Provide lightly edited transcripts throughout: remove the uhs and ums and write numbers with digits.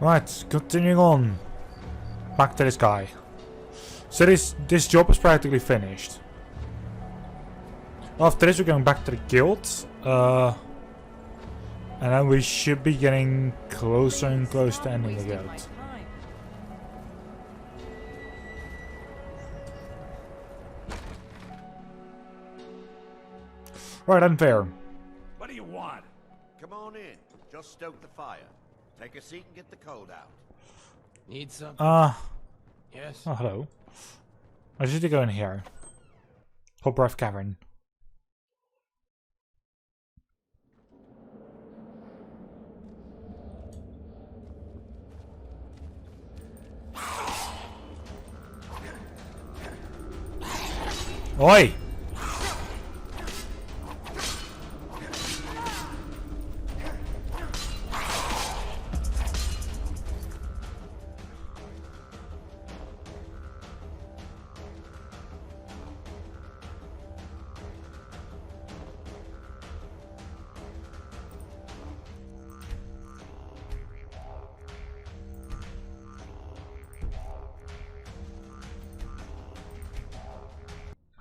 Right, continuing on. Back to this guy. So this job is practically finished. After this we're going back to the guild. And then we should be getting closer and closer to ending the guild. Right, unfair. What do you want? Come on in. Just stoke the fire. Take a seat and get the cold out. Need some? Yes. Oh, hello. I just need to go in here. Hot breath cavern. Oi!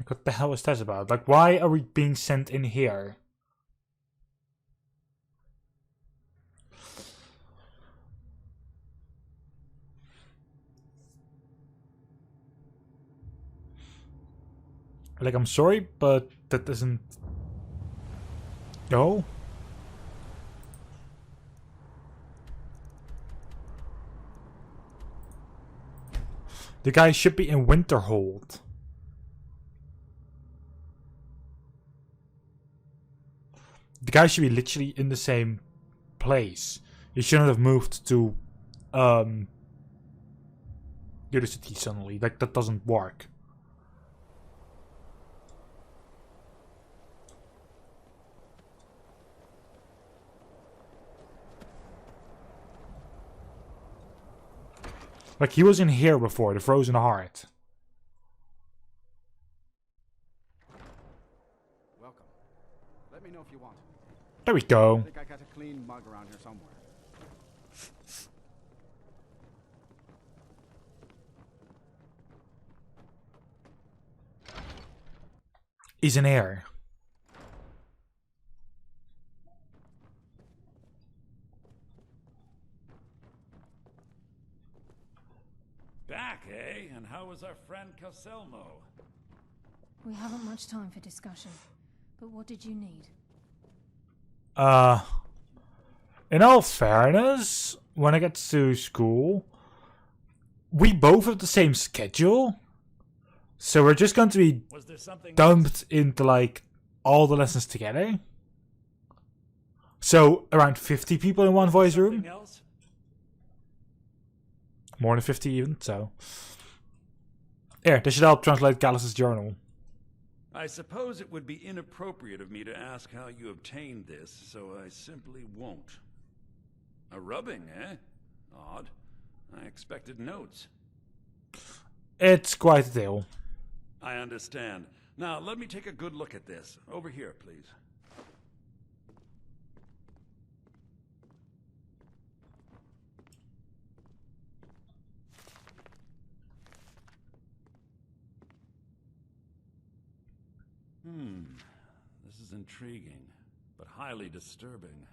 What the hell is that about? Like, why are we being sent in here? Like, I'm sorry, but that doesn't... No? The guy should be in Winterhold. The guy should be literally in the same place. He shouldn't have moved to the other city suddenly. Like, that doesn't work. Like, he was in here before, the Frozen Heart. Welcome. Let me know if you want. There we go. I think I got a clean mug around here somewhere. He's in here. Back, eh? And how was our friend Caselmo? We haven't much time for discussion, but what did you need? In all fairness, when I get to school, we both have the same schedule. So we're just going to be dumped into, like, all the lessons together. So, around 50 people in one voice room. More than 50 even, so... Here, this should help translate Gallus's journal. I suppose it would be inappropriate of me to ask how you obtained this, so I simply won't. A rubbing, eh? Odd. I expected notes. It's quite a deal. I understand. Now, let me take a good look at this. Over here, please. This is intriguing, but highly disturbing.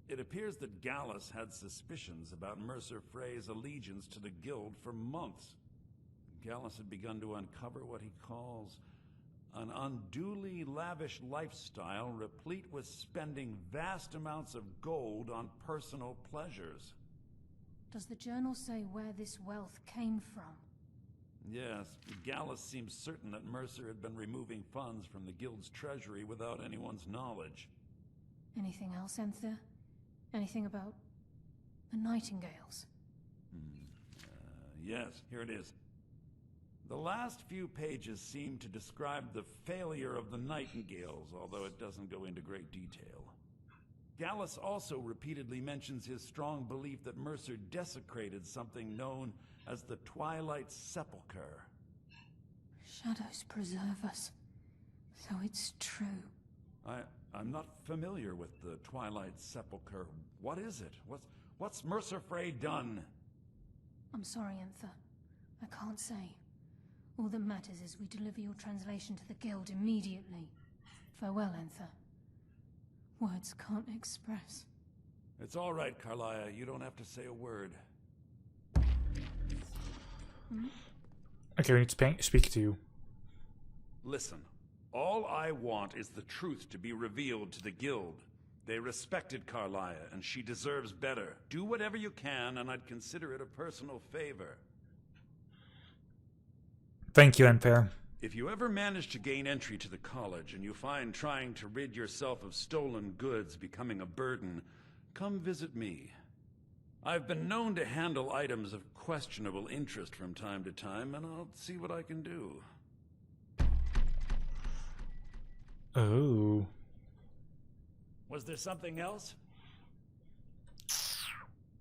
It appears that Gallus had suspicions about Mercer Frey's allegiance to the guild for months. Gallus had begun to uncover what he calls an unduly lavish lifestyle replete with spending vast amounts of gold on personal pleasures. Does the journal say where this wealth came from? Yes, Gallus seems certain that Mercer had been removing funds from the guild's treasury without anyone's knowledge. Anything else, Enthir? Anything about the Nightingales? Yes, here it is. The last few pages seem to describe the failure of the Nightingales, although it doesn't go into great detail. Gallus also repeatedly mentions his strong belief that Mercer desecrated something known as the Twilight Sepulchre. Shadows preserve us. So it's true. I'm not familiar with the Twilight Sepulchre. What is it? What's Mercer Frey done? I'm sorry, Enther. I can't say. All that matters is we deliver your translation to the Guild immediately. Farewell, Enther. Words can't express. It's all right, Carlia. You don't have to say a word. Okay, we need to speak to you. Listen, all I want is the truth to be revealed to the Guild. They respected Carlia, and she deserves better. Do whatever you can, and I'd consider it a personal favor. Thank you, Enfer. If you ever manage to gain entry to the college, and you find trying to rid yourself of stolen goods becoming a burden, come visit me. I've been known to handle items of questionable interest from time to time, and I'll see what I can do. Oh. Was there something else?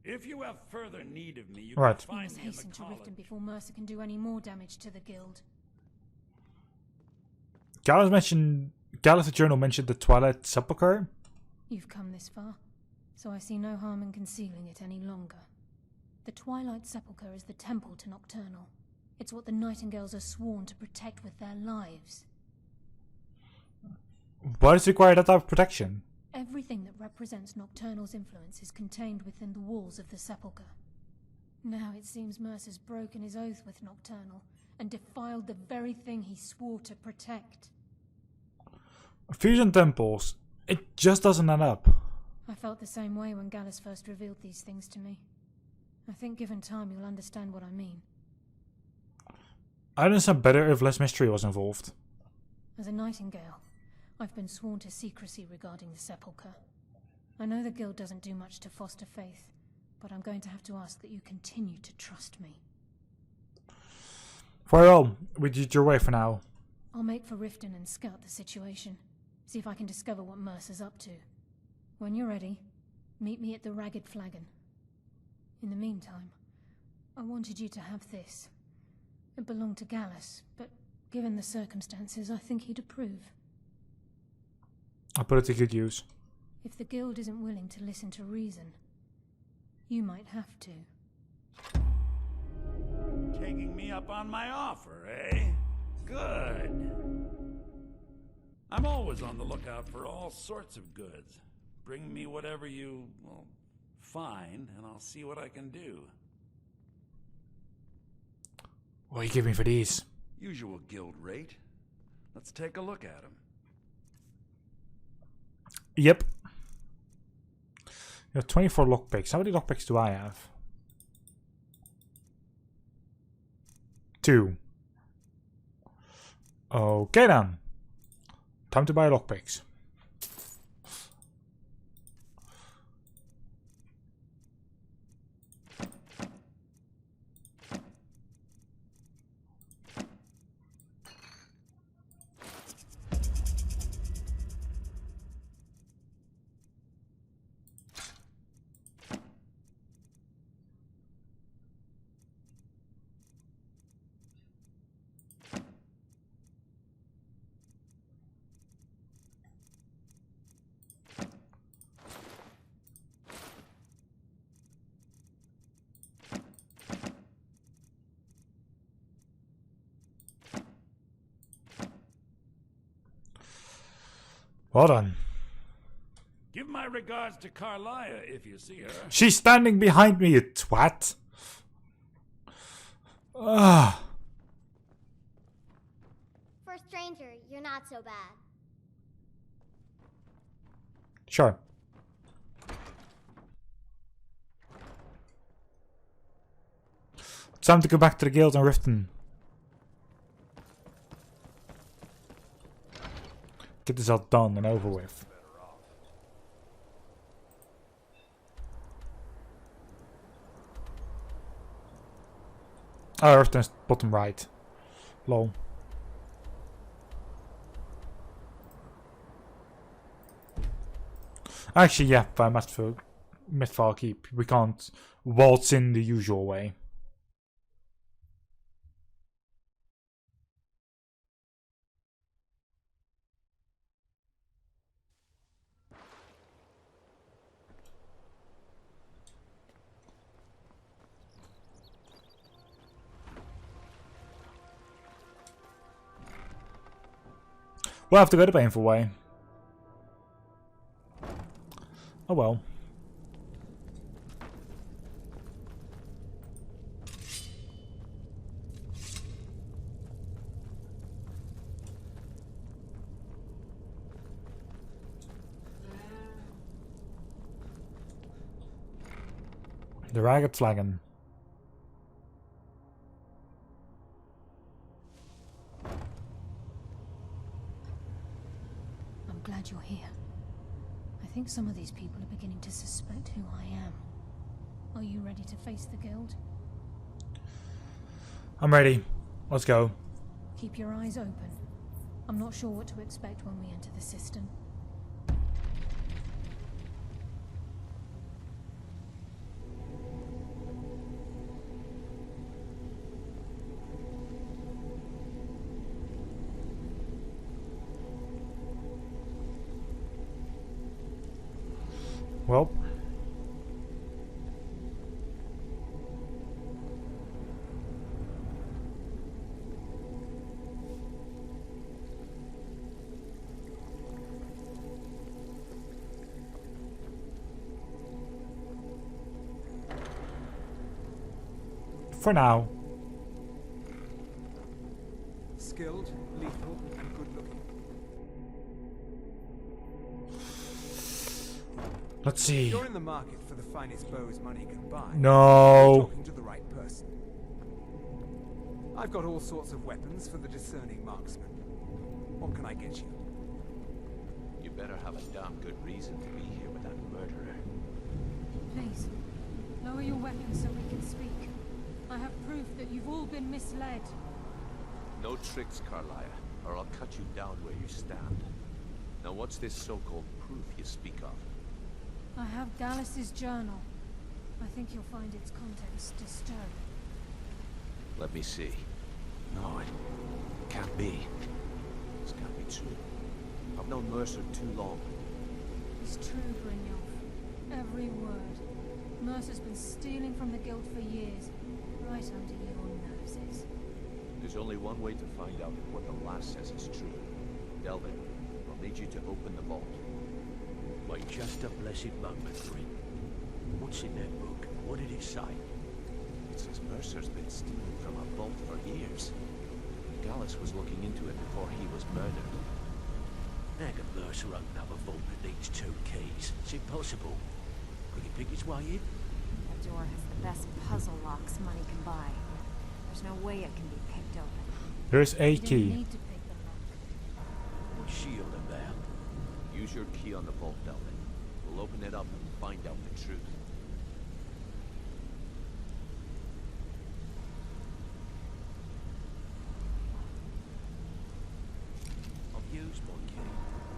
If you have further need of me, you Right. can We find must me in the hasten to college. Riften before Mercer can do any more damage to the Guild. Gallus' journal mentioned the Twilight Sepulchre. You've come this far, so I see no harm in concealing it any longer. The Twilight Sepulchre is the temple to Nocturnal. It's what the Nightingales are sworn to protect with their lives. Why does it require that type of protection? Everything that represents Nocturnal's influence is contained within the walls of the Sepulchre. Now it seems Mercer's broken his oath with Nocturnal and defiled the very thing he swore to protect. Fusion temples. It just doesn't add up. I felt the same way when Gallus first revealed these things to me. I think given time you'll understand what I mean. I'd understand better if less mystery was involved. As a Nightingale, I've been sworn to secrecy regarding the Sepulchre. I know the Guild doesn't do much to foster faith, but I'm going to have to ask that you continue to trust me. Farewell. We did your way for now. I'll make for Riften and scout the situation. See if I can discover what Mercer's up to. When you're ready, meet me at the Ragged Flagon. In the meantime, I wanted you to have this. It belonged to Gallus, but given the circumstances, I think he'd approve. I'll put it to good use. If the Guild isn't willing to listen to reason, you might have to. Taking me up on my offer, eh? Good. I'm always on the lookout for all sorts of goods. Bring me whatever you, well, find, and I'll see what I can do. What are you giving for these? Usual guild rate. Let's take a look at them. Yep. You have 24 lockpicks. How many lockpicks do I have? 2. Okay then. Time to buy lockpicks. Well done. Give my regards to Carlia if you see her. She's standing behind me, you twat. Ah. For a stranger, you're not so bad. Sure. Time to go back to the guild and Riften. Get this all done and over with. Oh, Riften's bottom right. Lol. Actually, yeah, by Mythfall Keep, we can't waltz in the usual way. We'll have to go the painful way. Oh well. The Ragged Flagon. I'm glad you're here. I think some of these people are beginning to suspect who I am. Are you ready to face the guild? I'm ready. Let's go. Keep your eyes open. I'm not sure what to expect when we enter the system. Well. For now. Skilled, lethal, and good looking. Let's see. You're in the market for the finest bows money can buy. No. You're talking to the right person. I've got all sorts of weapons for the discerning marksman. What can I get you? You better have a damn good reason to be here with that murderer. Please, lower your weapons so we can speak. I have proof that you've all been misled. No tricks, Carlia, or I'll cut you down where you stand. Now what's this so-called proof you speak of? I have Gallus's journal. I think you'll find its contents disturbing. Let me see. No, it can't be. This can't be true. I've known Mercer too long. It's true, Brynjolf. Every word. Mercer's been stealing from the guild for years, right under your noses. There's only one way to find out if what the lass says is true. Delvin, I'll need you to open the vault. Wait just a blessed moment, Green. What's in that book? What did it say? It says Mercer's been stealing from a vault for years. Gallus was looking into it before he was murdered. How can Mercer open up a vault that needs 2 keys? Is it possible? Could he pick his way in? That door has the best puzzle locks money can buy. There's no way it can be picked open. There's a You don't key. need to pick the lock. What's she on about? Use your key on the vault, Delvin. We'll open it up and find out the truth. I've used my key,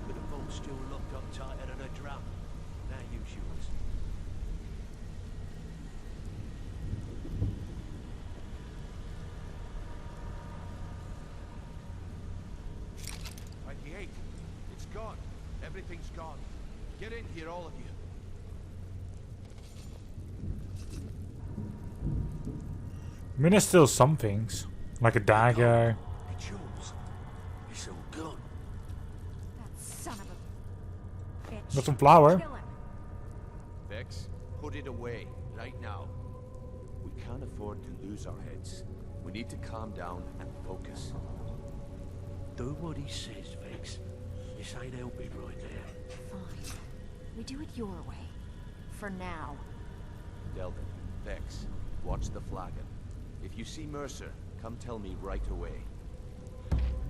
but the vault's still locked up tighter than a drum. Now use yours. Right, the 8. It's gone. Everything's gone. Get in here, all of you. I mean, there's still some things. Like a dagger. It's yours. It's all gone. That son of a bitch. Got some flour. Kill him. Vex, put it away. Right now. We can't afford to lose our heads. We need to calm down and focus. Do what he says, Vex. This ain't helping right now. Fine. We do it your way. For now. Delvin, Vex, watch the flagon. If you see Mercer, come tell me right away.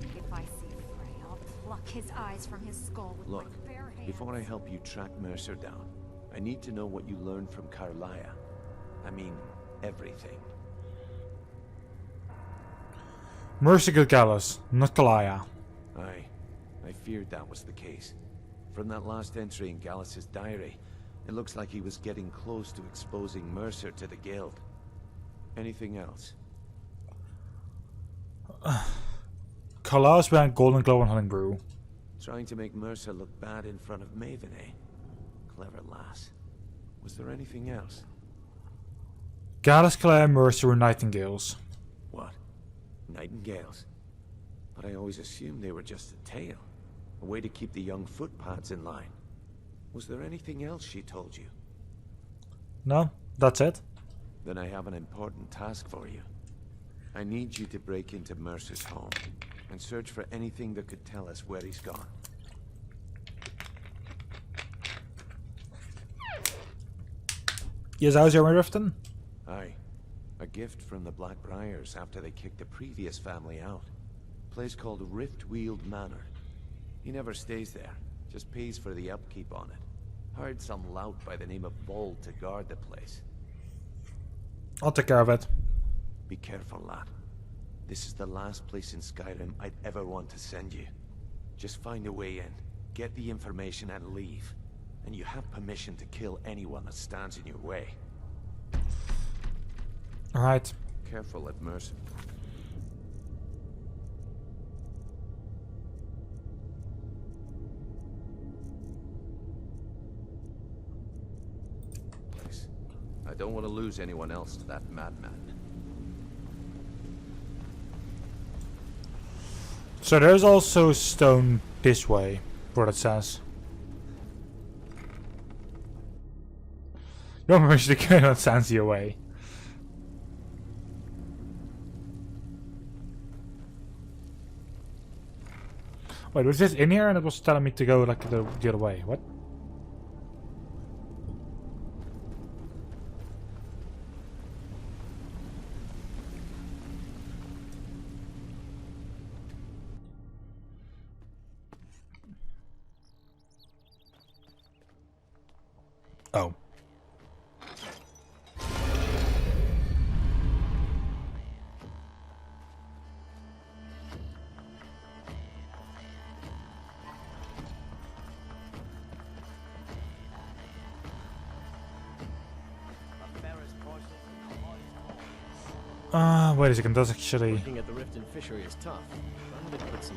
If I see Frey, I'll pluck his eyes from his skull with Look, my bare hands. before I help you track Mercer down, I need to know what you learned from Carlia. I mean, everything. Mercer killed Gallus, not Kalia. I feared that was the case. From that last entry in Gallus's diary, it looks like he was getting close to exposing Mercer to the guild. Anything else? Kalia's wearing golden glow and hunting brew. Trying to make Mercer look bad in front of Maven, eh? Clever lass. Was there anything else? Gallus, Kalia, Mercer were Nightingales. What? Nightingales? But I always assumed they were just a tale. A way to keep the young footpads in line. Was there anything else she told you? No, that's it. Then I have an important task for you. I need you to break into Mercer's home and search for anything that could tell us where he's gone. Yes, how's your Riften? Aye. A gift from the Blackbriars after they kicked the previous family out. Place called Riftweald Manor. He never stays there, just pays for the upkeep on it. Hired some lout by the name of Vold to guard the place. I'll take care of it. Be careful, lad. This is the last place in Skyrim I'd ever want to send you. Just find a way in, get the information and leave. And you have permission to kill anyone that stands in your way. Alright. Careful at Mercer. I don't want to lose anyone else to that madman. So there's also stone this way, what it says. You don't permission to kill on Sansi away. Wait, was this in here and it was telling me to go like the other way? What? Oh. Wait a second, that's actually... Looking at the rift and fishery is tough. I'm gonna put some...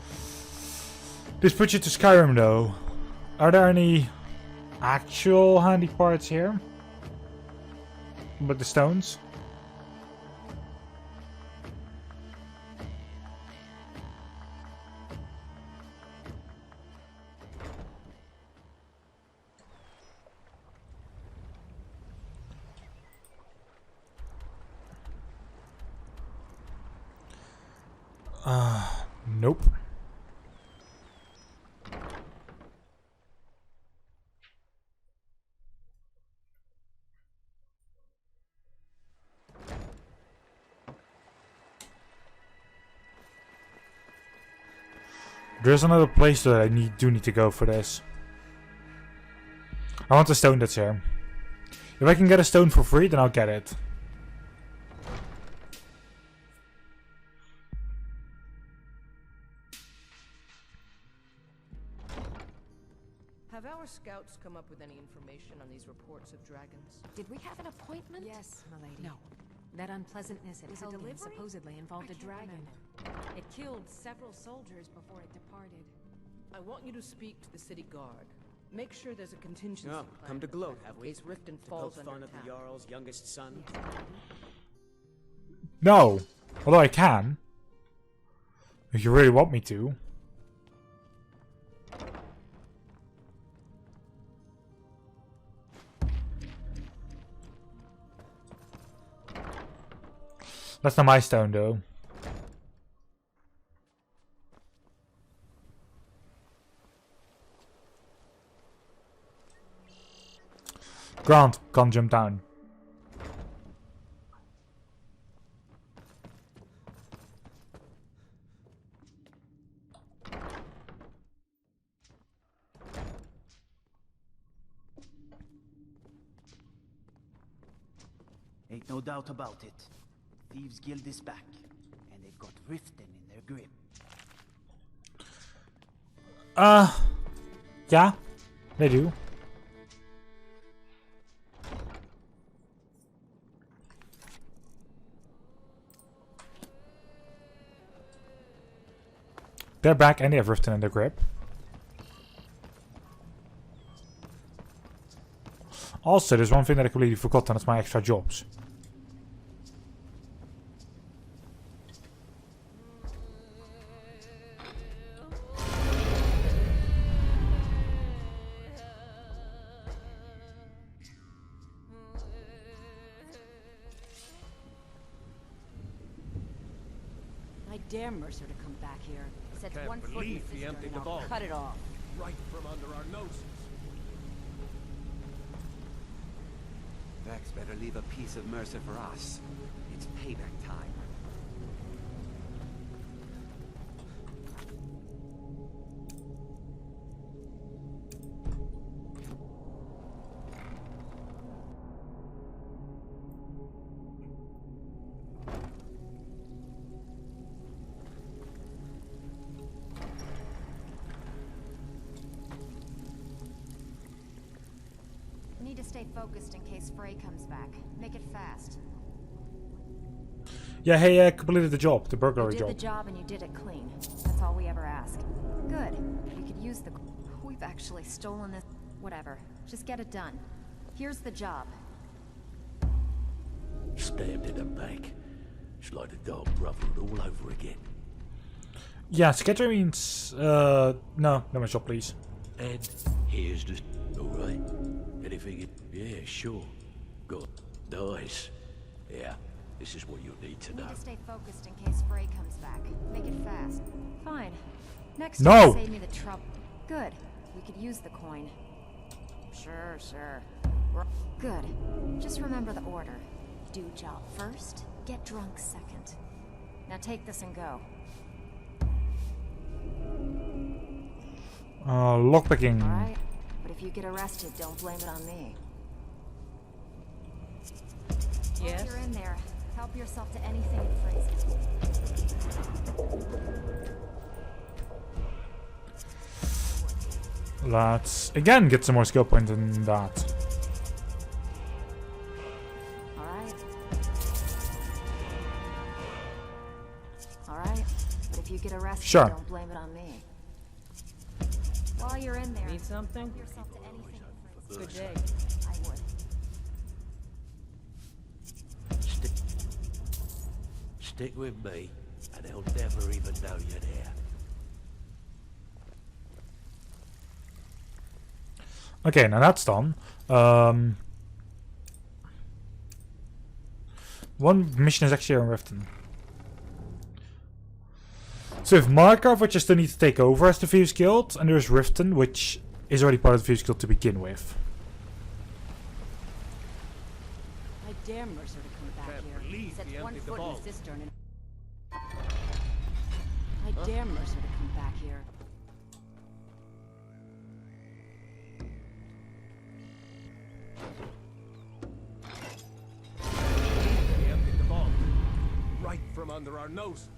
This puts you to Skyrim though. Are there any actual handy parts here? But the stones? Nope. There's another place that I do need to go for this. I want the stone that's here. If I can get a stone for free, then I'll get it. Have our scouts come up with any information on these reports of dragons? Did we have an appointment? Yes, milady. No. That unpleasantness at Was it Helgen delivery? supposedly involved I a can't dragon. remember. It killed several soldiers before it departed. I want you to speak to the city guard. Make sure there's a contingency Oh, plan come to gloat, have in we? case Riften To falls poke under fun of attack. the Jarl's youngest son? Yes, milady. No. Although I can. If you really want me to. That's not my stone though. Grant, can't jump down. Ain't no doubt about it. Thieves' Guild is back, and they've got Riften in their grip. Yeah, they do. They're back and they have Riften in their grip. Also, there's one thing that I completely forgot, and that's my extra jobs. dare Mercer to come back here. Sets Can't one foot in believe the he emptied cistern, the I'll vault. cut it off. Right from under our noses. Vex better leave a piece of Mercer for us. It's payback time. Need to stay focused in case Frey comes back. Make it fast. Yeah, hey, completed the job, the You burglary did job. the job and you did it clean. That's all we ever ask. Good. We could use the... We've actually stolen this... Whatever. Just get it done. Here's the job. Stabbed in the back. It's like the dog ruffled all over again. Yeah, schedule means... no, no more job, please. And here's the... Alright. Anything? Yeah, sure. Got nice. Yeah, this is what you need to know. Need to stay focused in case Frey comes back. Make it fast. Fine. Next No! time, save me the trouble. Good. We could use the coin. Sure, sure. Good. Just remember the order. Do job first, get drunk second. Now take this and go. Lockpicking. Alright. But if you get arrested, don't blame it on me. Yes? Once you're in there, help yourself to anything in Frey's. Let's again get some more skill points in that. Alright. Alright. But if you get arrested, Sure. don't blame it on me. While you're in there, Need something? help yourself to anything in Frey's. Good day. I would. Stick with me, and they'll never even know you're there. Okay, now that's done. One mission is actually on Riften. So we have Markov, which I still need to take over as the Thieves Guild, and there's Riften, which is already part of the Thieves Guild to begin with. I dare Mercer to come back Can't here. believe Sets he one emptied the foot in vault. the cistern and... I dare Mercer to come back here. He emptied the vault. Right from under our noses.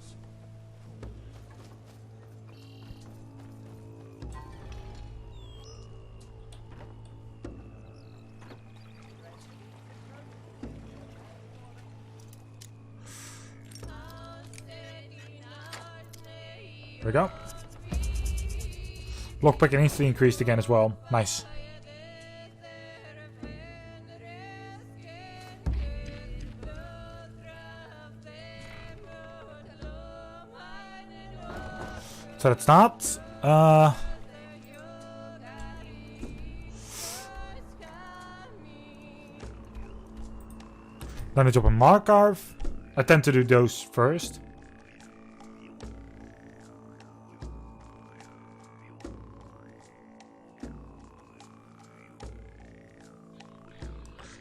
There we go. Lockpicking instantly increased again as well. Nice. So that's that. Then it's open Markov. I tend to do those first.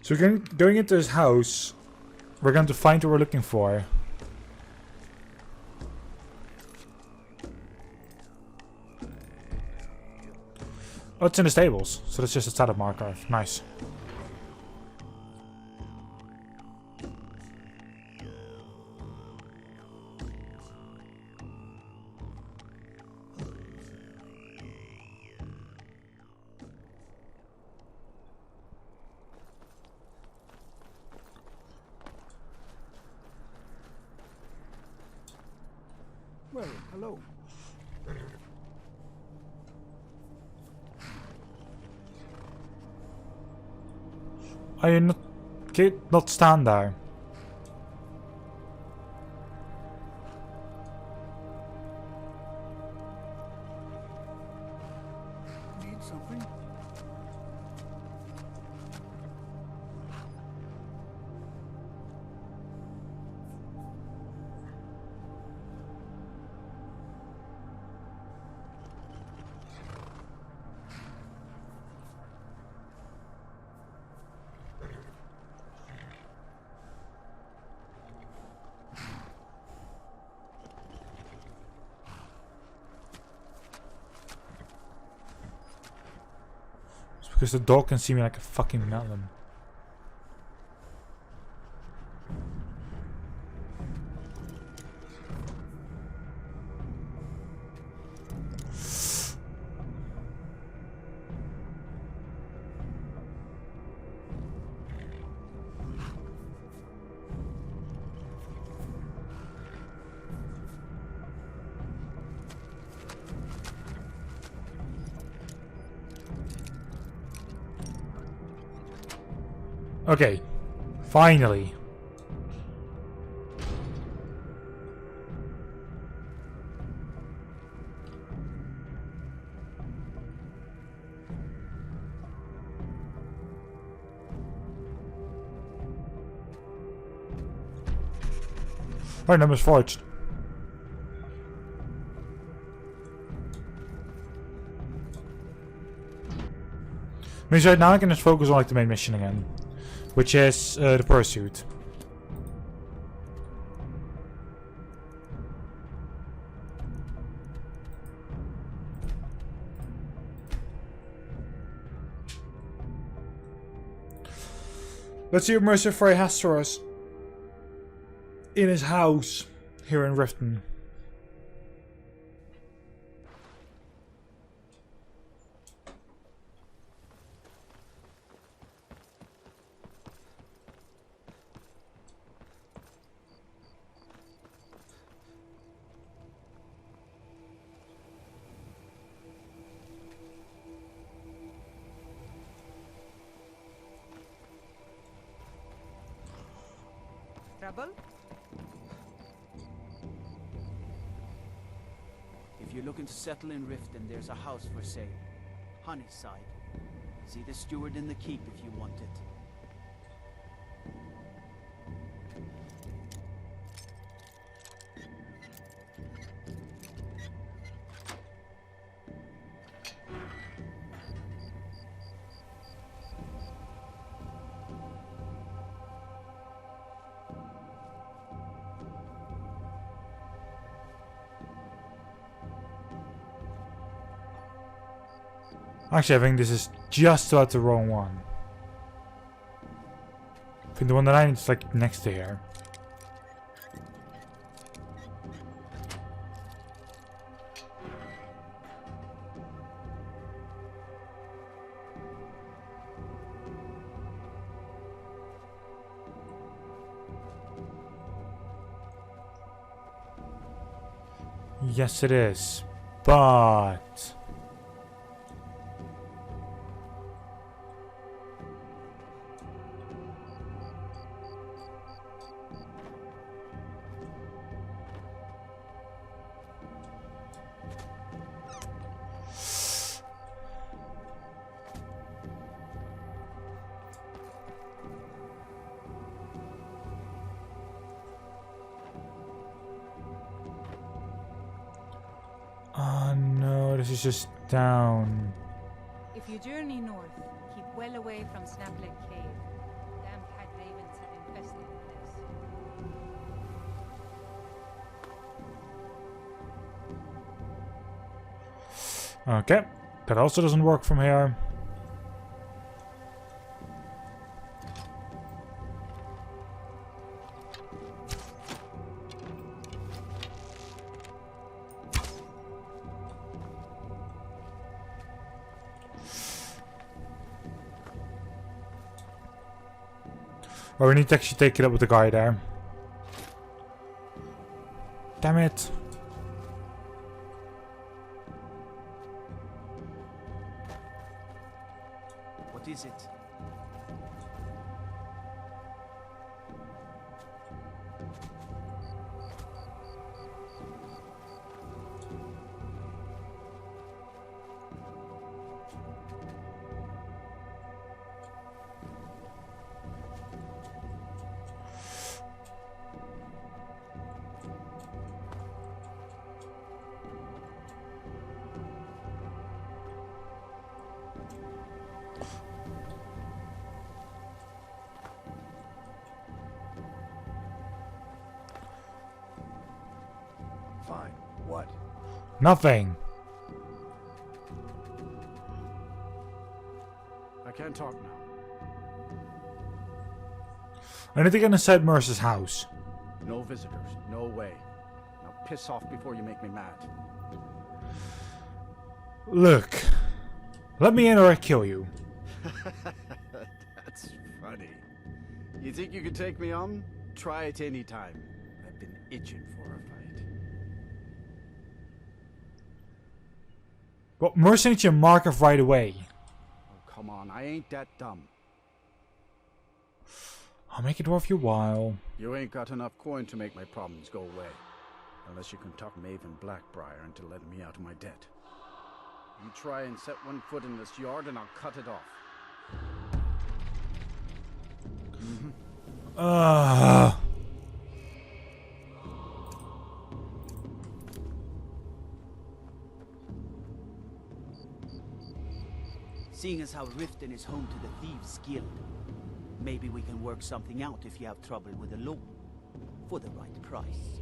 So we're going into his house. We're going to find what we're looking for. Oh, it's in the stables. So that's just a set of Markov. Nice. Well, hello. Are you not... not stand there? Need something? Because the dog can see me like a fucking melon. Okay, finally. Our number's forged. Means right now I can just focus on like the main mission again. Which is the pursuit. Let's see what Mercer Frey has for us. In his house here in Riften. Trouble? If you're looking to settle in Riften, there's a house for sale. Honeyside. See the steward in the keep if you want it. Actually, I think this is just about the wrong one. I think the one that I need is like next to here. Yes, it is. But... oh no, this is just down. If you journey north, keep well away from Snaplet Cave. Damn cat ravens have infested the place. Okay, that also doesn't work from here. Oh, we need to actually take it up with the guy there. Damn it. What is it? Fine. What? Nothing. can't talk now. I need to get inside Mercer's house. No visitors. No way. Now piss off before you make me mad. Look. Let me in or I kill you. That's funny. You think you can take me on? Try it any time. I've been itching for a fight. Well, Mercer needs your Markov right away. Oh, come on. I ain't that dumb. I'll make it worth your while. You ain't got enough coin to make my problems go away. Unless you can talk Maven Blackbriar into letting me out of my debt. You try and set one foot in this yard and I'll cut it off. Seeing as how Riften is home to the Thieves Guild, maybe we can work something out if you have trouble with the law. For the right price.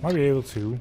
Might be able to.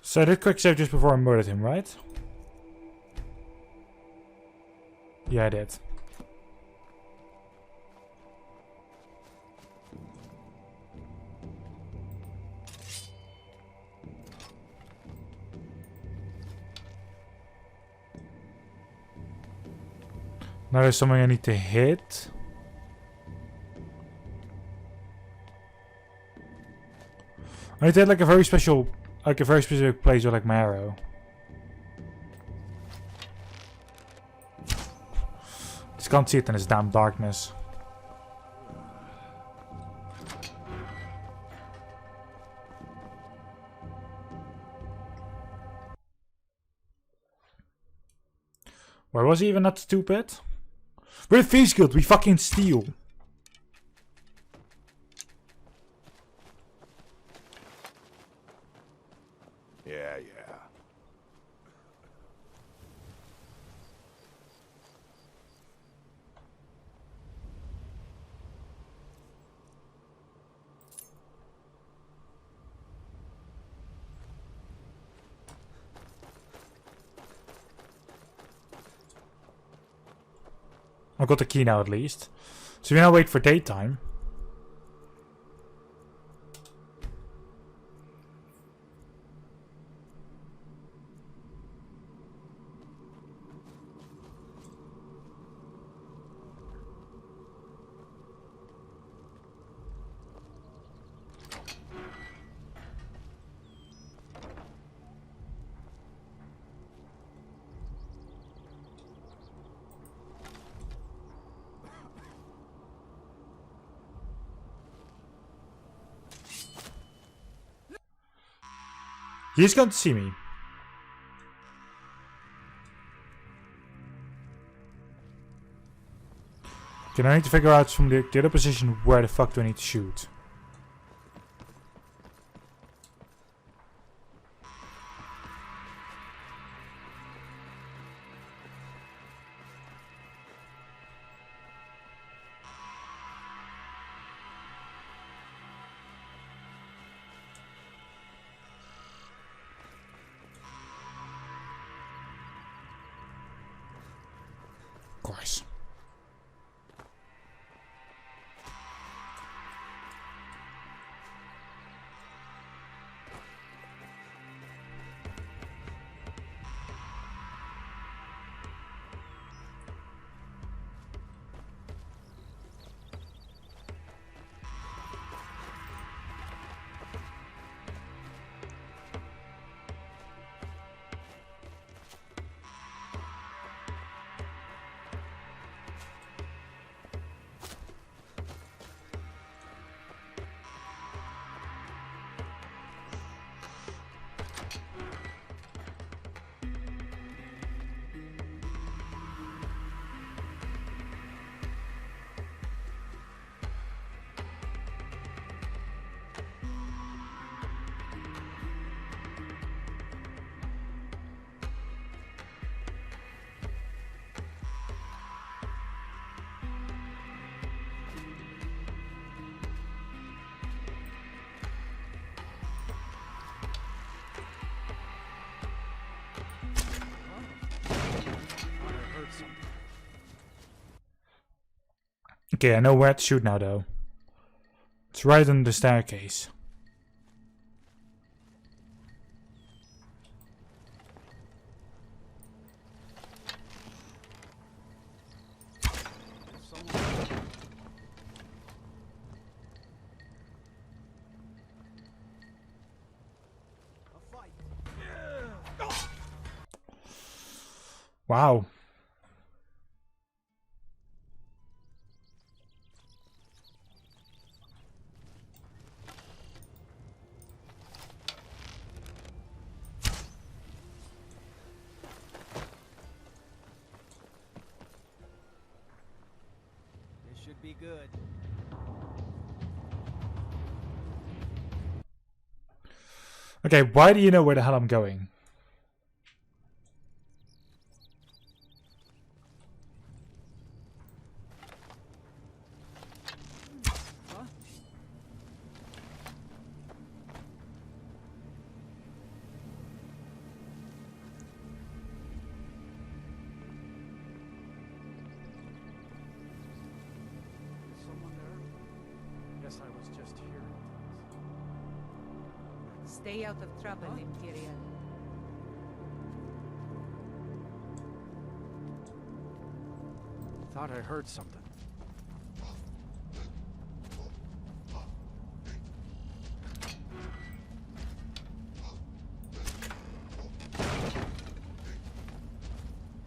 So I did quick save just before I murdered him, right? Yeah, I did. Now there's something I need to hit. I need to hit like a very specific place with like my arrow. Just can't see it in this damn darkness. Why was he even that stupid? We're Thieves Guild, we fucking steal. Yeah. I got the key now at least. So we now wait for daytime. He's going to see me. Okay, I need to figure out from the other position where the fuck do I need to shoot. course. Okay, I know where to shoot now though. It's right on the staircase. Wow. This should be good. Okay, why do you know where the hell I'm going? Stay out of trouble, Imperial. Thought I heard something.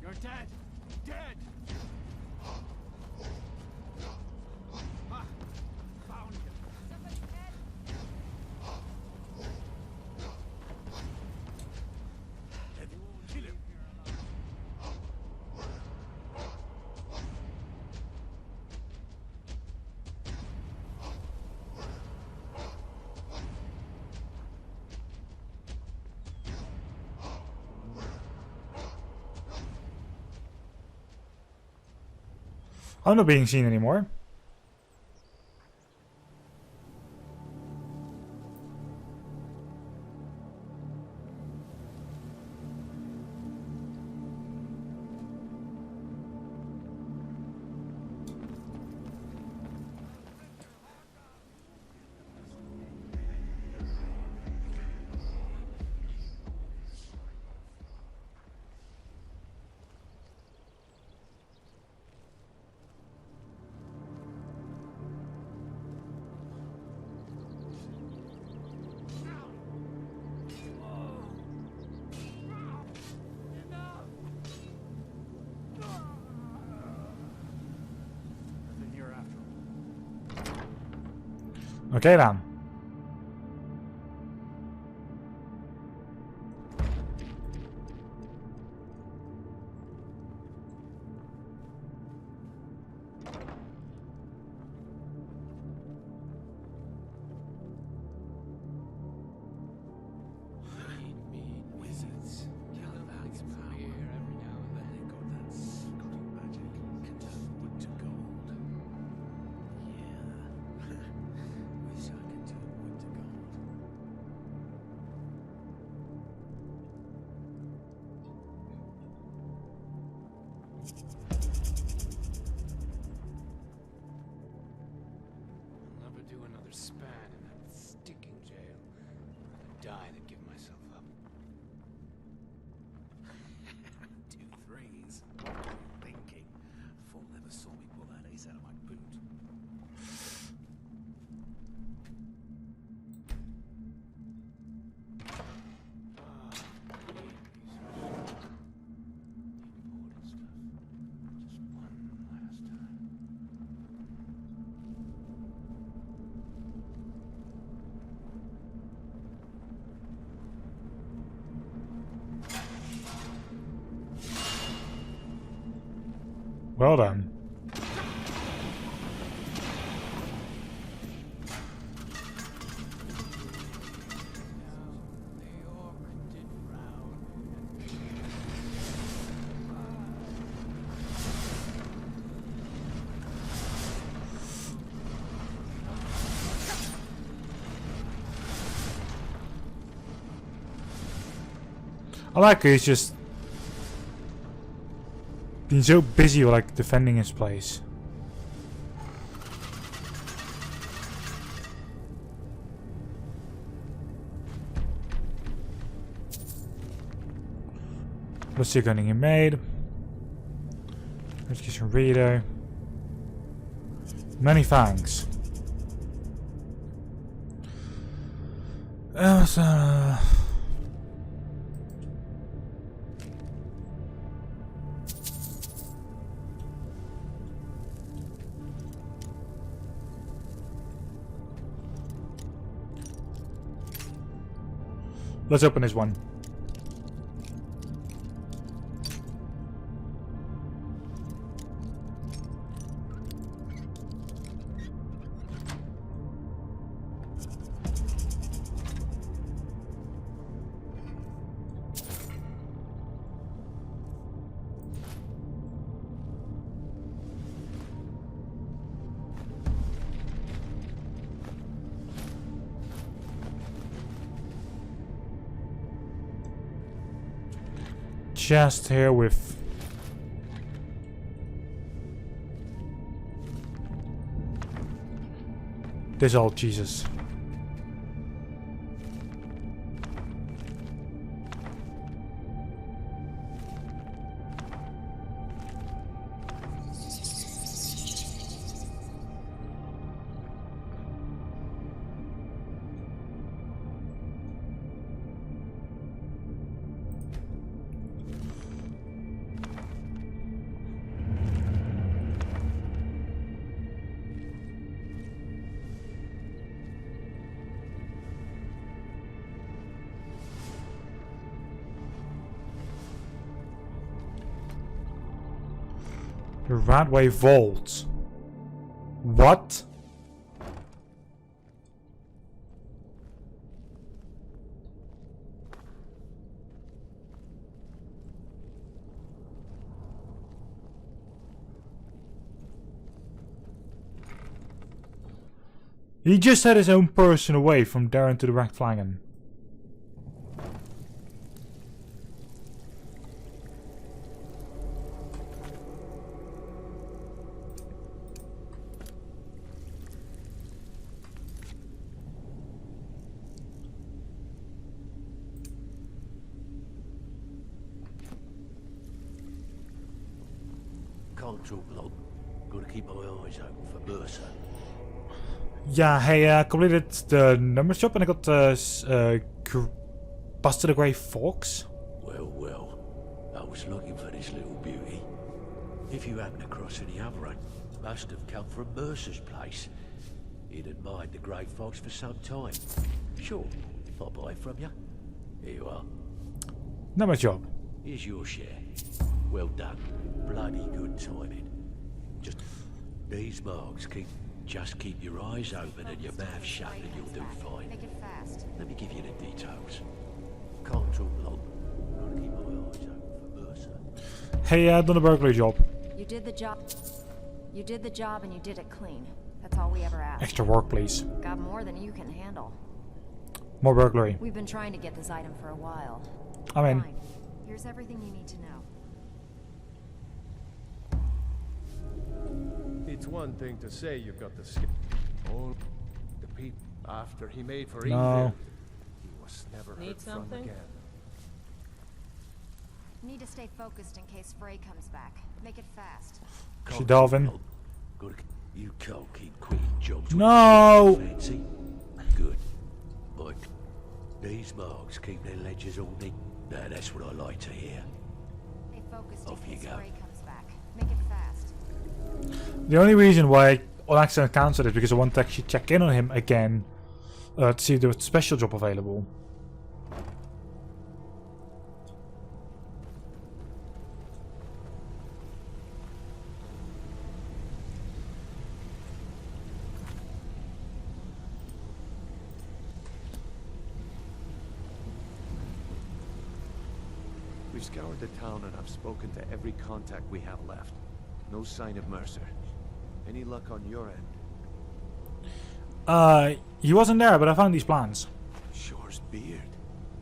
You're dead! Dead! Ah, found you. Kill him. I'm not being seen anymore. Oké dan. die than give myself up. 2 3s. Thinking. Fool never saw me pull that ace out of my boot. Well done. I like he's just been so busy like defending his place. Let's see gunning he made. Let's get some reader. Many thanks. Let's open this one. Chest here with this old Jesus. The Radway Vault. What? He just had his own person away from Darren to the Rack Flagon. Can't talk long. Gotta keep my eyes open for Mercer. Yeah, hey, completed the numbers job and I got busted a grey fox. Well, I was looking for this little beauty. If you happen across any other, it must have come from Mercer's place. He'd admired the grey fox for some time. Sure, I'll buy it from you. Here you are. Number job. Here's your share. Well done. Bloody good timing. Just these marks just keep your eyes open and your mouth shut and you'll do fine. Make it fast. Let me give you the details. Can't talk long. Gotta keep my eyes open for Mercer. Hey, I've done a burglary job. You did the job. You did the job and you did it clean. That's all we ever asked. Extra work, please. Got more than you can handle. More burglary. We've been trying to get this item for a while. I'm in. Fine. Here's everything you need to know. It's one thing to say you've got the skill. Oh, the people after he made for No. England, he was never Need heard from something? again. Need to stay focused in case Frey comes back. Make it fast. She Delvin. You can't keep quitting jobs. No! Fancy? Good. But these marks keep their ledgers all neat. Now that's what I like to hear. Stay focused Off in you case go. Frey comes back. Make it fast. The only reason why I on accident cancelled it because I want to actually check in on him again to see if there was a special job available. We've scoured the town and I've spoken to every contact we have left. No sign of Mercer. Any luck on your end? He wasn't there, but I found these plans. Shore's beard.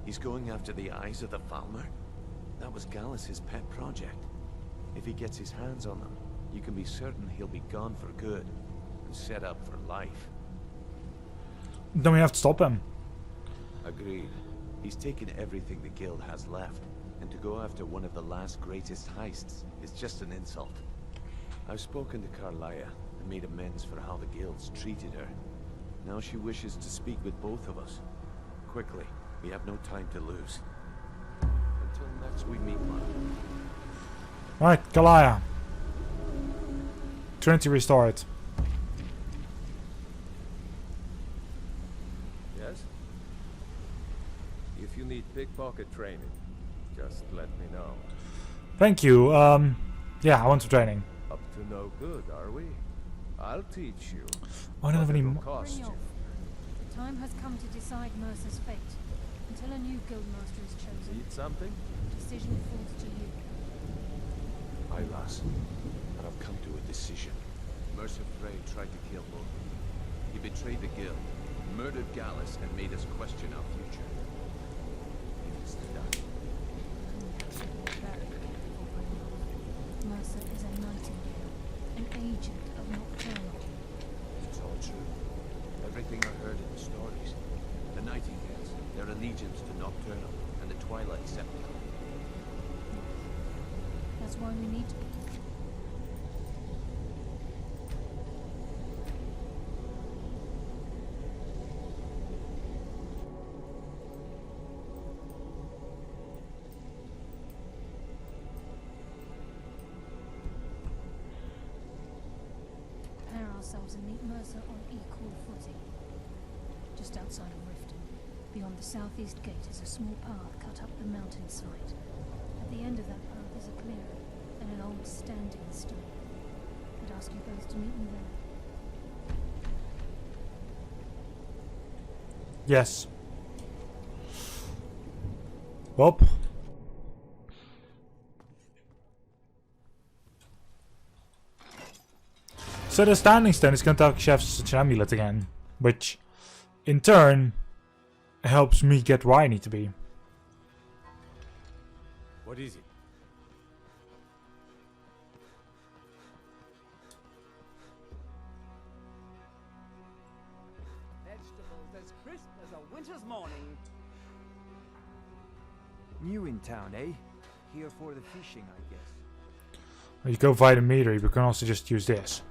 He's going after the eyes of the Falmer? That was Gallus's pet project. If he gets his hands on them, you can be certain he'll be gone for good and set up for life. Then we have to stop him. Agreed. He's taken everything the guild has left, and to go after one of the last greatest heists is just an insult. I've spoken to Carlia and made amends for how the guilds treated her. Now she wishes to speak with both of us. Quickly, we have no time to lose. Until next we meet, Mother. Right, Galia. Trinity restored. Yes? If you need pickpocket training, just let me know. Thank you. Yeah, I want some training. Up to no good, are we? I'll teach you. I don't have any more. Bring off. The time has come to decide Mercer's fate. Until a new guildmaster is chosen, Need something? the decision falls to you. Aye, lass. And I've come to a decision. Mercer Frey tried to kill both. He betrayed the guild, murdered Gallus, and made us question our future. He needs to die. Mercer is a Nightingale, an agent of Nocturnal. It's all true. Everything I heard in the stories. The Nightingales, their allegiance to Nocturnal, and the Twilight Scepter. That's why we need to... prepare ourselves and meet Mercer on equal footing. Just outside of Riften, beyond the southeast gate is a small path cut up the mountainside. At the end of that path is a clearing and an old standing stone. I'd ask you both to meet me there. Yes. Well. So the standing stone is going to actually have such an amulet again, which in turn helps me get where I need to be. What is it? Vegetables as crisp as a winter's morning. New in town, eh? Here for the fishing, I guess. You go via the meter, but you can also just use this.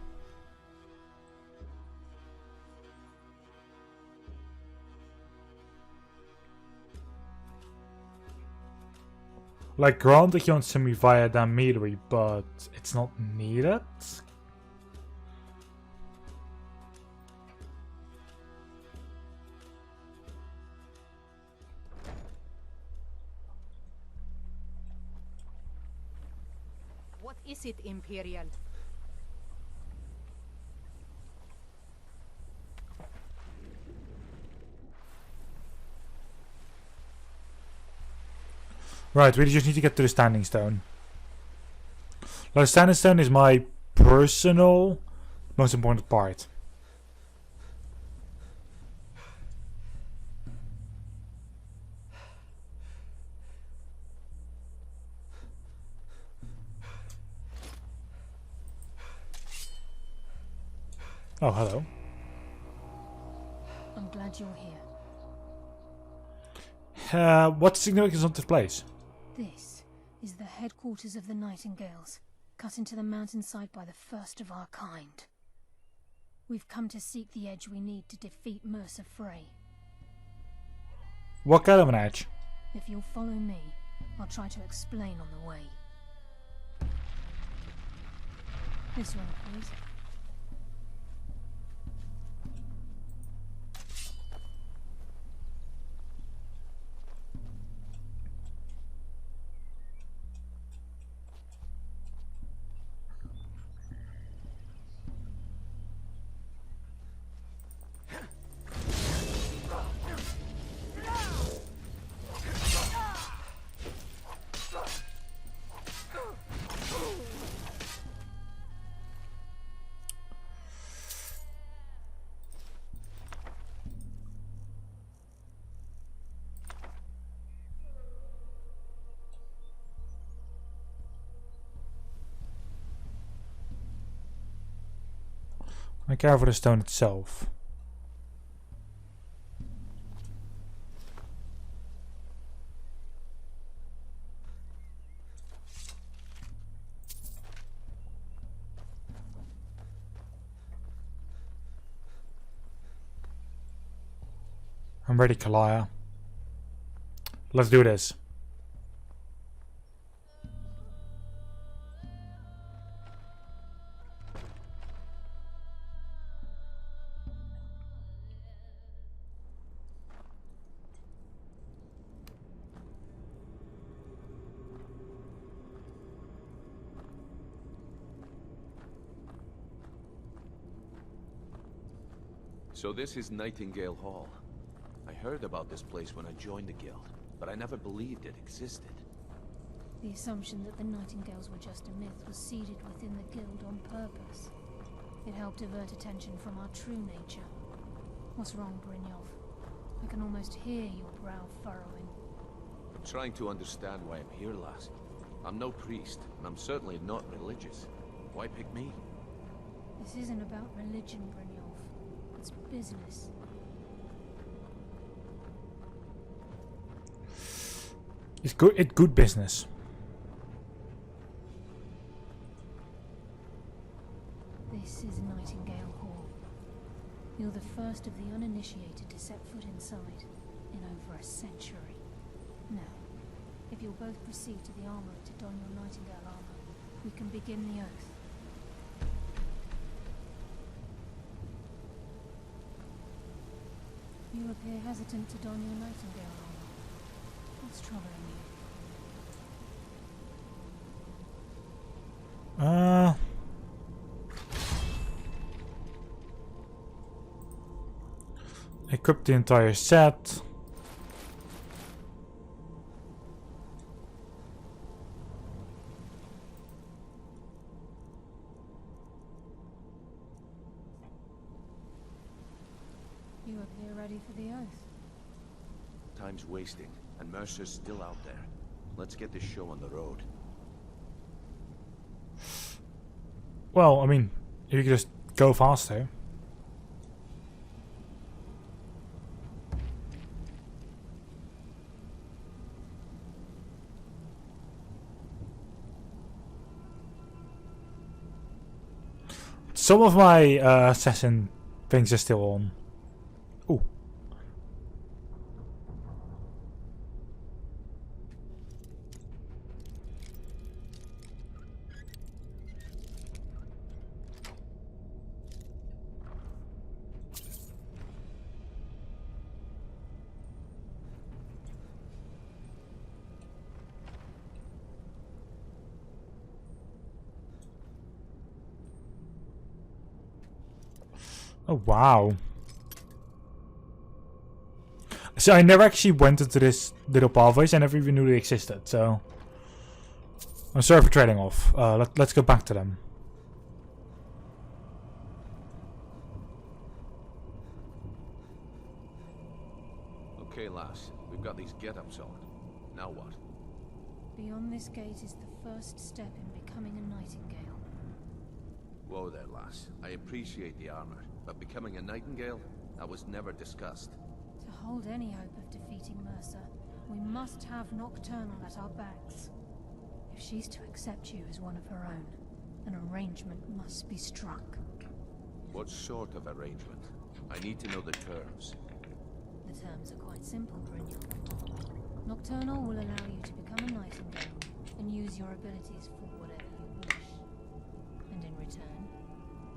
Like, granted you want to send me via that meter, but it's not needed. What is it, Imperial? Right, we just need to get to the standing stone. The standing stone is my personal most important part. Oh, hello. I'm glad you're here. What's the significance of this place? This is the headquarters of the Nightingales, cut into the mountainside by the first of our kind. We've come to seek the edge we need to defeat Mercer Frey. What kind of an edge? If you'll follow me, I'll try to explain on the way. This one, please. I care for the stone itself. I'm ready, Kalaya. Let's do this. So this is Nightingale Hall. I heard about this place when I joined the guild, but I never believed it existed. The assumption that the Nightingales were just a myth was seeded within the guild on purpose. It helped divert attention from our true nature. What's wrong, Brynjolf? I can almost hear your brow furrowing. I'm trying to understand why I'm here, lass. I'm no priest, and I'm certainly not religious. Why pick me? This isn't about religion, Brynjolf. It's business. It's good business. This is Nightingale Hall. You're the first of the uninitiated to set foot inside in over a century. Now, if you'll both proceed to the armory to don your Nightingale armor, we can begin the oath. You appear hesitant to don your Nightingale armor. What's troubling you? Equip the entire set. You appear ready for the oath. Time's wasting, and Mercer's still out there. Let's get this show on the road. Well, I mean, you could just go faster. Some of my assassin things are still on. Ooh. Oh wow. So I never actually went into this little pathways. I never even knew they existed, so I'm sorry for trading off. Let's go back to them. Okay, lass, we've got these get-ups on. Now what? Beyond this gate is the first step in becoming a Nightingale. Whoa there, lass. I appreciate the armor, but becoming a Nightingale? That was never discussed. To hold any hope of defeating Mercer, We must have Nocturnal at our backs. If she's to accept you as one of her own, an arrangement must be struck. What sort of arrangement? I need to know the terms. The terms are quite simple, Brynjolf. Nocturnal will allow you to become a Nightingale and use your abilities for whatever you wish. And in return,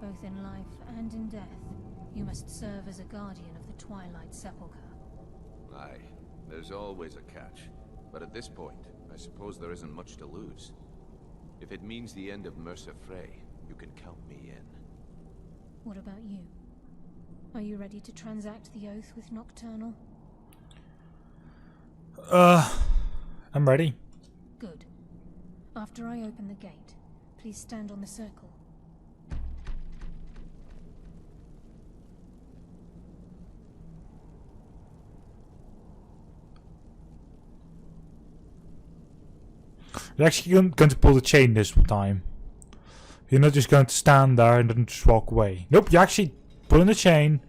both in life and in death, you must serve as a guardian of the Twilight Sepulchre. Aye, there's always a catch. But at this point, I suppose there isn't much to lose. If it means the end of Mercer Frey, you can count me in. What about you? Are you ready to transact the oath with Nocturnal? I'm ready. Good. After I open the gate, please stand on the circle. You're actually going to pull the chain this time. You're not just going to stand there and then just walk away. Nope, you're actually pulling the chain.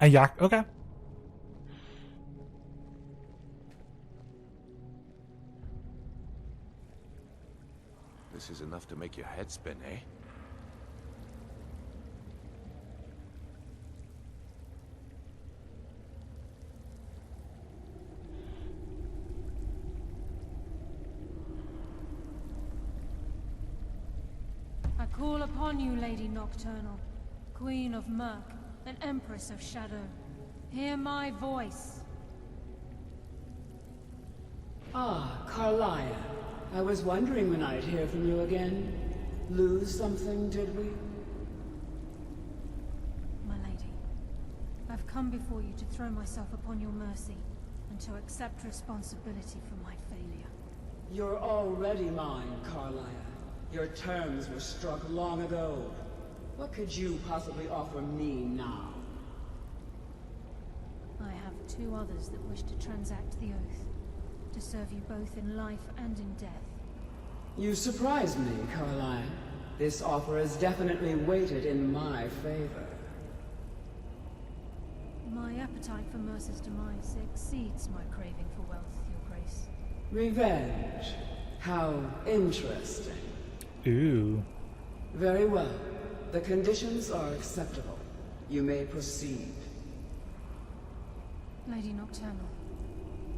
And yeah, okay. This is enough to make your head spin, eh? I call upon you, Lady Nocturnal, Queen of Murk, and Empress of Shadow. Hear my voice. Ah, Carlia. I was wondering when I'd hear from you again. Lose something, did we? My lady, I've come before you to throw myself upon your mercy, and to accept responsibility for my failure. You're already mine, Carlia. Your terms were struck long ago. What could you possibly offer me now? I have two others that wish to transact the oath, to serve you both in life and in death. You surprise me, Carlia. This offer is definitely weighted in my favor. My appetite for Mercer's demise exceeds my craving for wealth, Your Grace. Revenge. How interesting. Ooh. Very well. The conditions are acceptable. You may proceed. Lady Nocturnal,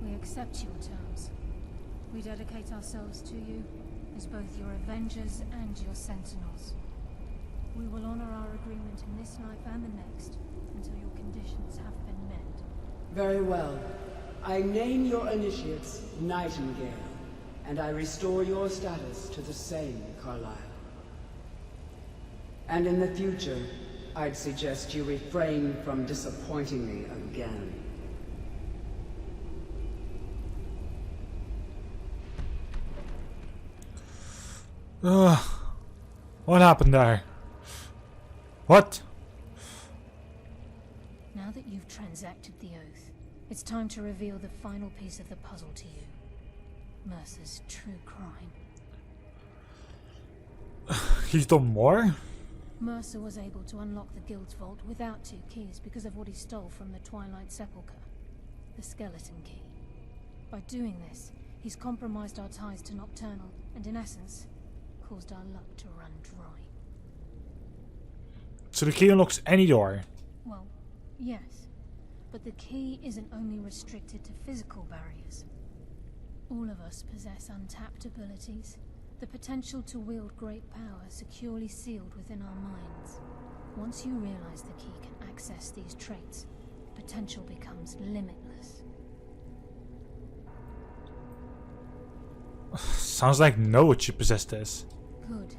we accept your terms. We dedicate ourselves to you as both your Avengers and your Sentinels. We will honor our agreement in this life and the next until your conditions have been met. Very well. I name your initiates Nightingale, and I restore your status to the same, Carlisle. And in the future, I'd suggest you refrain from disappointing me again. What happened there? What? Now that you've transacted the oath, it's time to reveal the final piece of the puzzle to you. Mercer's true crime. He's done more? Mercer was able to unlock the Guild's vault without 2 keys because of what he stole from the Twilight Sepulchre. The skeleton key. By doing this, he's compromised our ties to Nocturnal, and in essence, caused our luck to run dry. So the key unlocks any door? Well, yes. But the key isn't only restricted to physical barriers. All of us possess untapped abilities. The potential to wield great power securely sealed within our minds. Once you realize the key can access these traits, potential becomes limitless. Sounds like Noah should possess this. Good.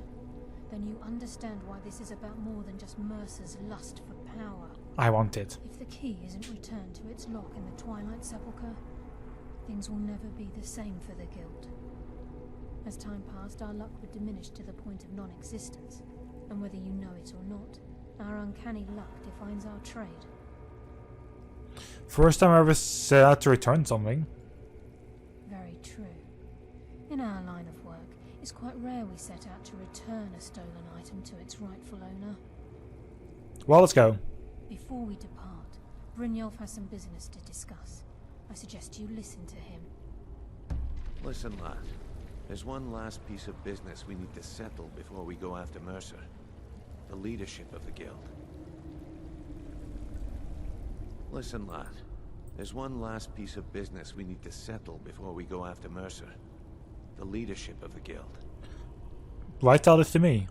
Then you understand why this is about more than just Mercer's lust for power. I want it. If the key isn't returned to its lock in the Twilight Sepulchre, things will never be the same for the Guild. As time passed, our luck would diminish to the point of non-existence, and whether you know it or not, our uncanny luck defines our trade. First time I ever set out to return something. Very true. In our line of work, it's quite rare we set out to return a stolen item to its rightful owner. Well, let's go. Before we depart, Brynjolf has some business to discuss. I suggest you listen to him. Listen, lad. There's one last piece of business we need to settle before we go after Mercer. The leadership of the guild. Listen, lad. There's one last piece of business we need to settle before we go after Mercer. The leadership of the guild. Why tell this to me?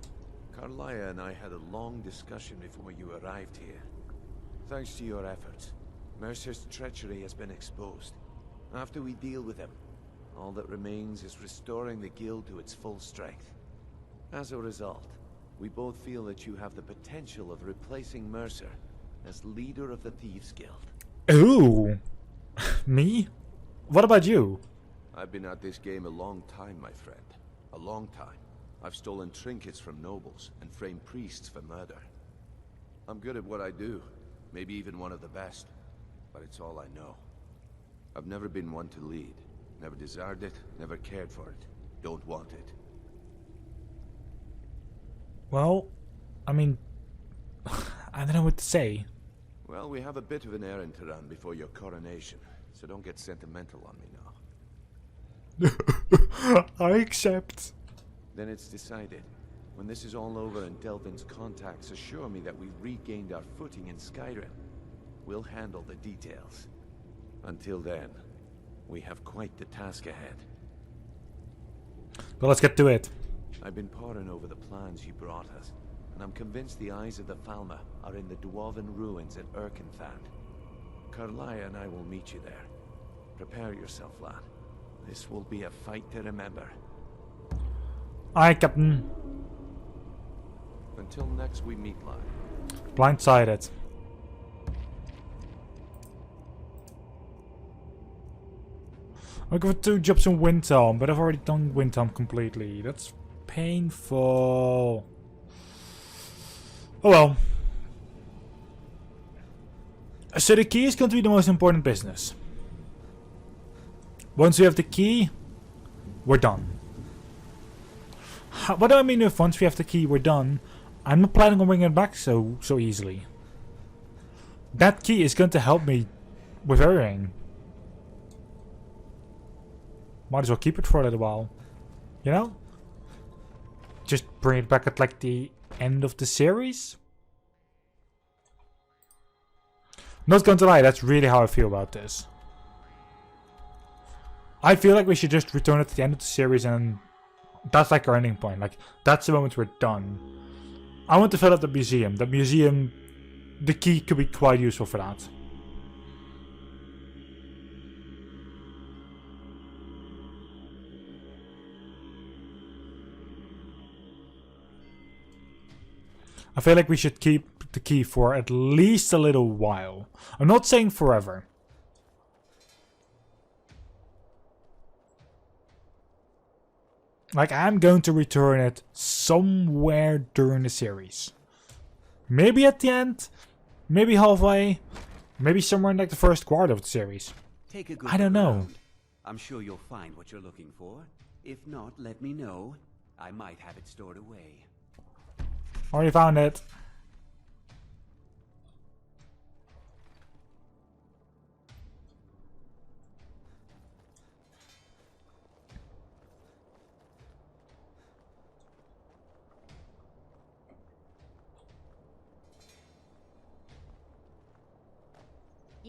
Carlia and I had a long discussion before you arrived here. Thanks to your efforts, Mercer's treachery has been exposed. After we deal with him, all that remains is restoring the guild to its full strength. As a result, we both feel that you have the potential of replacing Mercer as leader of the Thieves Guild. Ooh. Me? What about you? I've been at this game a long time, my friend. A long time. I've stolen trinkets from nobles and framed priests for murder. I'm good at what I do. Maybe even one of the best. But it's all I know. I've never been one to lead. Never desired it, never cared for it. Don't want it. Well, I mean, I don't know what to say. Well, we have a bit of an errand to run before your coronation, so don't get sentimental on me now. I accept. Then it's decided. When this is all over and Delvin's contacts assure me that we've regained our footing in Skyrim, we'll handle the details. Until then, we have quite the task ahead. Well, let's get to it. I've been poring over the plans you brought us, and I'm convinced the eyes of the Falmer are in the Dwarven ruins at Erkenthand. Carlia and I will meet you there. Prepare yourself, lad. This will be a fight to remember. Aye, Captain. Until next we meet, lad. Blindsided. I'm going to jobs in Windhelm, but I've already done Windhelm completely. That's painful. Oh well. So the key is going to be the most important business. Once we have the key, we're done. What do I mean if once we have the key, we're done? I'm not planning on bringing it back so easily. That key is going to help me with everything. Might as well keep it for a little while. You know? Just bring it back at like the end of the series. Not going to lie, that's really how I feel about this. I feel like we should just return it at the end of the series and that's like our ending point. Like, that's the moment we're done. I want to fill out the museum. The museum, the key could be quite useful for that. I feel like we should keep the key for at least a little while. I'm not saying forever. Like, I'm going to return it somewhere during the series. Maybe at the end, maybe halfway, maybe somewhere in like the first quarter of the series. Take a good I don't know. around. I'm sure you'll find what you're looking for. If not, let me know. I might have it stored away. Already found it.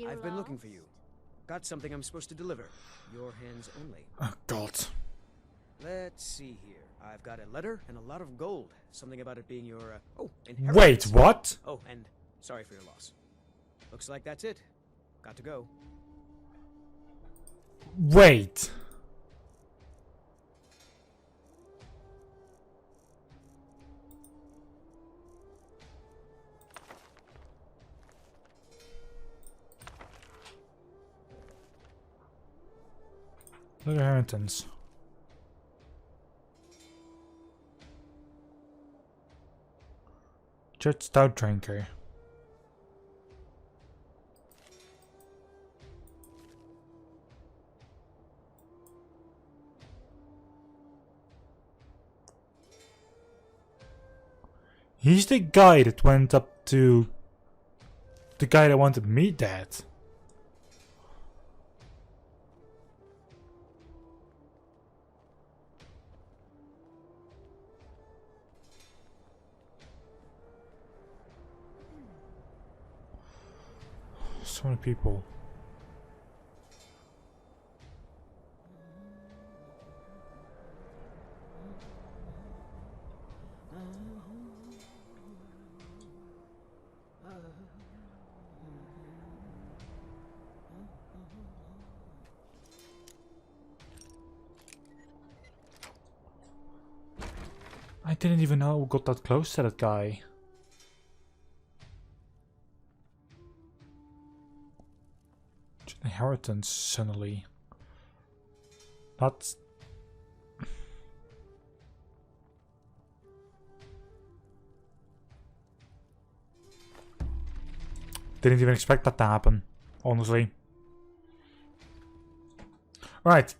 I've been looking for you. Got something I'm supposed to deliver. Your hands only. Oh God. Let's see here. I've got a letter and a lot of gold. Something about it being your inheritance. Wait, what? Oh, and sorry for your loss. Looks like that's it. Got to go. Wait. Look at inheritance. Church stout drinker. He's the guy that went up to the guy that wanted me dead. So many people. I didn't even know we got that close to that guy. Inheritance suddenly. That's didn't even expect that to happen, honestly. Alright,